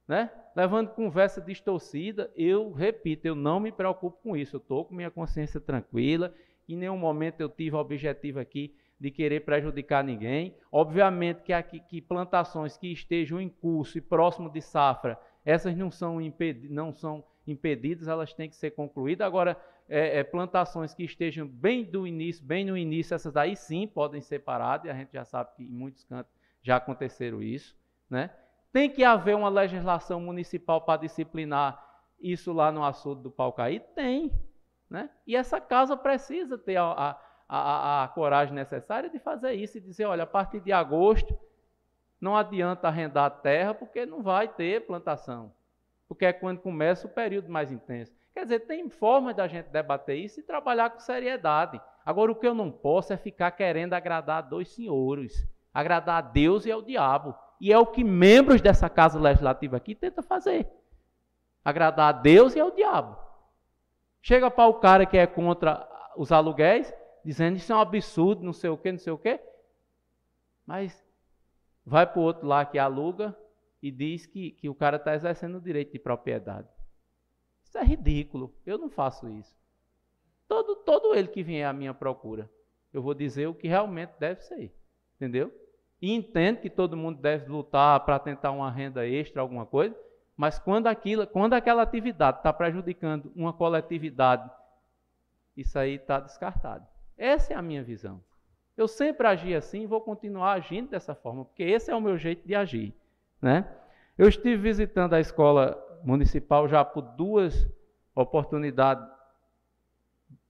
né? Levando conversa distorcida. Eu repito, eu não me preocupo com isso. Eu estou com minha consciência tranquila. Em nenhum momento eu tive o objetivo aqui de querer prejudicar ninguém. Obviamente que plantações que estejam em curso e próximo de safra, essas não são impedidas, elas têm que ser concluídas. Agora, plantações que estejam bem no início, essas daí sim podem ser paradas, e a gente já sabe que em muitos cantos já aconteceram isso, né? Tem que haver uma legislação municipal para disciplinar isso lá no açude do Pau Caído? Tem, né? E essa casa precisa ter a coragem necessária de fazer isso e dizer, olha, a partir de agosto não adianta arrendar a terra porque não vai ter plantação, porque é quando começa o período mais intenso. Quer dizer, tem forma da gente debater isso e trabalhar com seriedade. Agora, o que eu não posso é ficar querendo agradar a dois senhores, agradar a Deus e ao diabo. E é o que membros dessa Casa Legislativa aqui tentam fazer. Agradar a Deus e ao diabo. Chega para o cara que é contra os aluguéis, dizendo isso é um absurdo, não sei o quê, não sei o quê. Mas vai para o outro lá que aluga e diz que o cara está exercendo o direito de propriedade. Isso é ridículo. Eu não faço isso. Todo ele que vier à minha procura, eu vou dizer o que realmente deve ser. Entendeu? E entendo que todo mundo deve lutar para tentar uma renda extra, alguma coisa, mas quando aquela atividade está prejudicando uma coletividade, isso aí está descartado. Essa é a minha visão. Eu sempre agi assim e vou continuar agindo dessa forma, porque esse é o meu jeito de agir. Né? Eu estive visitando a escola municipal já por 2 oportunidades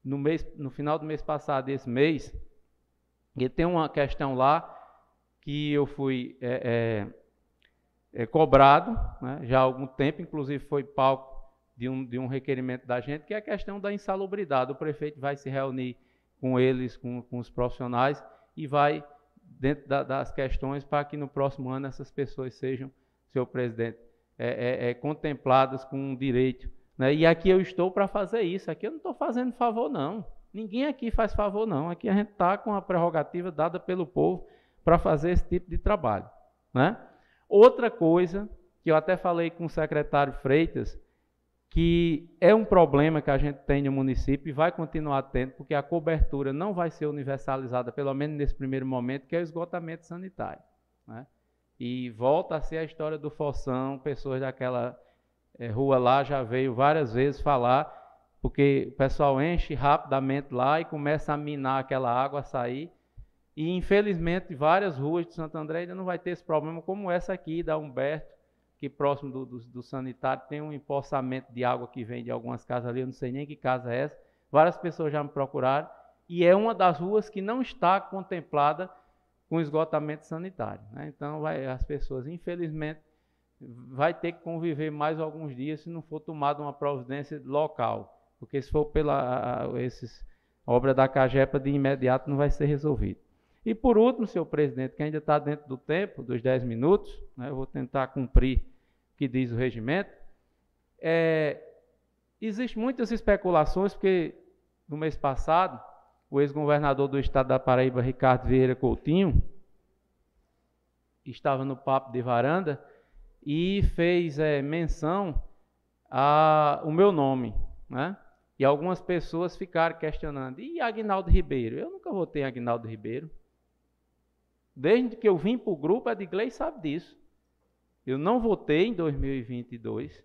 no final do mês passado e esse mês, e tem uma questão lá que eu fui cobrado, né, já há algum tempo, inclusive foi palco de um requerimento da gente, que é a questão da insalubridade. O prefeito vai se reunir com eles, com os profissionais, e vai dentro das questões para que no próximo ano essas pessoas sejam, senhor presidente, contempladas com um direito. Né? E aqui eu estou para fazer isso. Aqui eu não estou fazendo favor, não. Ninguém aqui faz favor, não. Aqui a gente está com a prerrogativa dada pelo povo para fazer esse tipo de trabalho. Né? Outra coisa, que eu até falei com o secretário Freitas, que é um problema que a gente tem no município e vai continuar tendo, porque a cobertura não vai ser universalizada, pelo menos nesse primeiro momento, que é o esgotamento sanitário. Né? E volta a ser a história do Fossão, pessoas daquela rua lá já veio várias vezes falar, porque o pessoal enche rapidamente lá e começa a minar aquela água, a sair. E, infelizmente, várias ruas de Santo André ainda não vai ter esse problema, como essa aqui, da Humberto, que próximo do sanitário tem um empoçamento de água que vem de algumas casas ali, eu não sei nem que casa é essa. Várias pessoas já me procuraram, e é uma das ruas que não está contemplada com esgotamento sanitário. Né? Então, as pessoas, infelizmente, vai ter que conviver mais alguns dias se não for tomada uma providência local, porque se for pela obra da CAGEPA, de imediato não vai ser resolvido. E por último, senhor presidente, que ainda está dentro do tempo, dos 10 minutos, né, eu vou tentar cumprir o que diz o regimento, existem muitas especulações, porque no mês passado, o ex-governador do estado da Paraíba, Ricardo Vieira Coutinho, estava no papo de varanda e fez menção ao meu nome, né? E algumas pessoas ficaram questionando, e Aguinaldo Ribeiro? Eu nunca votei em Aguinaldo Ribeiro. Desde que eu vim para o grupo, a Edgley sabe disso. Eu não votei em 2022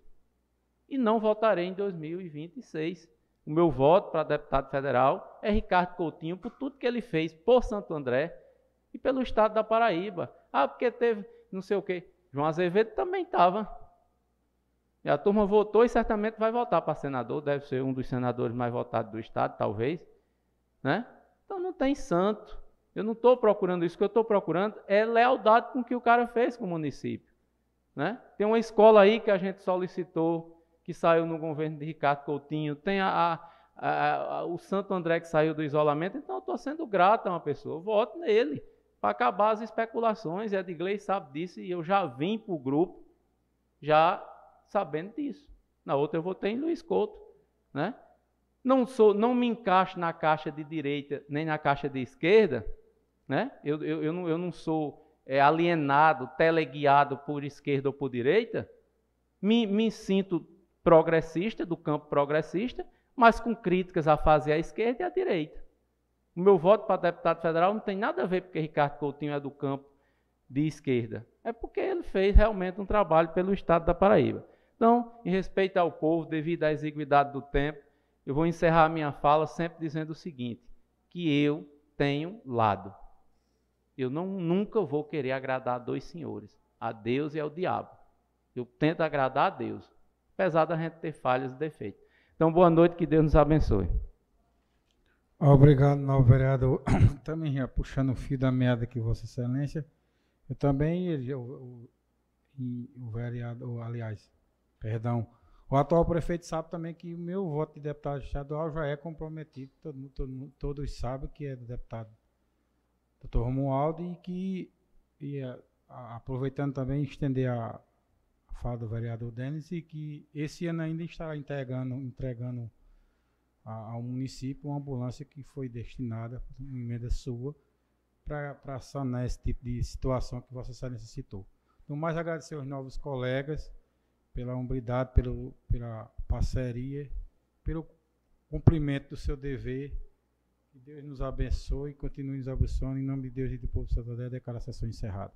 e não votarei em 2026. O meu voto para deputado federal é Ricardo Coutinho, por tudo que ele fez por Santo André e pelo estado da Paraíba. Ah, porque teve não sei o quê. João Azevedo também estava. E a turma votou e certamente vai votar para senador, deve ser um dos senadores mais votados do estado, talvez. Né? Então não tem santo. Eu não estou procurando isso, o que eu estou procurando é lealdade com o que o cara fez com o município. Né? Tem uma escola aí que a gente solicitou, que saiu no governo de Ricardo Coutinho, tem o Santo André que saiu do isolamento, então eu estou sendo grato a uma pessoa, voto nele, para acabar as especulações, e a Edgley sabe disso, e eu já vim para o grupo, já sabendo disso. Na outra eu votei em Luiz Couto. Né? Não me encaixo na caixa de direita, nem na caixa de esquerda, né? Eu não sou alienado, teleguiado por esquerda ou por direita, me sinto progressista, do campo progressista, mas com críticas a fazer à esquerda e à direita. O meu voto para deputado federal não tem nada a ver porque Ricardo Coutinho é do campo de esquerda, é porque ele fez realmente um trabalho pelo estado da Paraíba. Então, em respeito ao povo, devido à exiguidade do tempo, eu vou encerrar a minha fala sempre dizendo o seguinte, que eu tenho lado. Eu nunca vou querer agradar a dois senhores, a Deus e ao diabo. Eu tento agradar a Deus, apesar da gente ter falhas e defeitos. Então, boa noite, que Deus nos abençoe.
Obrigado, novo vereador. Também já puxando o fio da meada aqui, Vossa Excelência. Eu também, o vereador, aliás, perdão, o atual prefeito sabe também que o meu voto de deputado estadual já é comprometido, todos sabem que é do deputado Dr. Romualdo, e que aproveitando também, estender a fala do vereador Denis, e que esse ano ainda estará entregando ao município uma ambulância que foi destinada, uma emenda sua, para sanar esse tipo de situação que Vossa Excelência citou. No mais, agradecer aos novos colegas pela hombridade, pela parceria, pelo cumprimento do seu dever. Que Deus nos abençoe e continue nos abençoando. Em nome de Deus e do povo de Santo André, declaro a sessão encerrada.